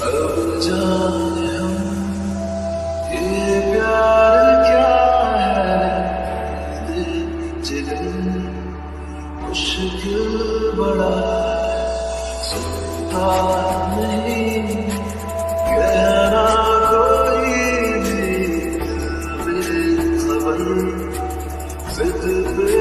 अब जाने हम ये प्यार क्या है, दिल जिगर मुश्किल बड़ा सुनता नहीं कहना कोई भी खबर जिद पे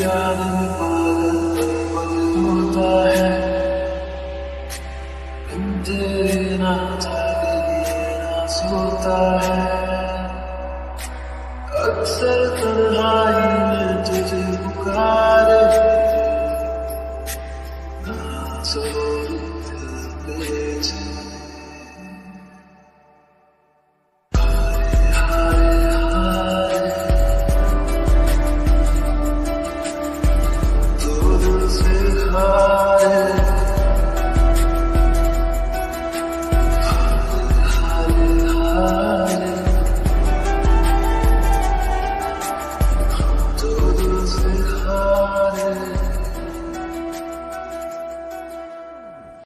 याद में पागल होता है, तेरे ना जागे ना सोता है। अक्सर तन्हाई में तुझे पुकार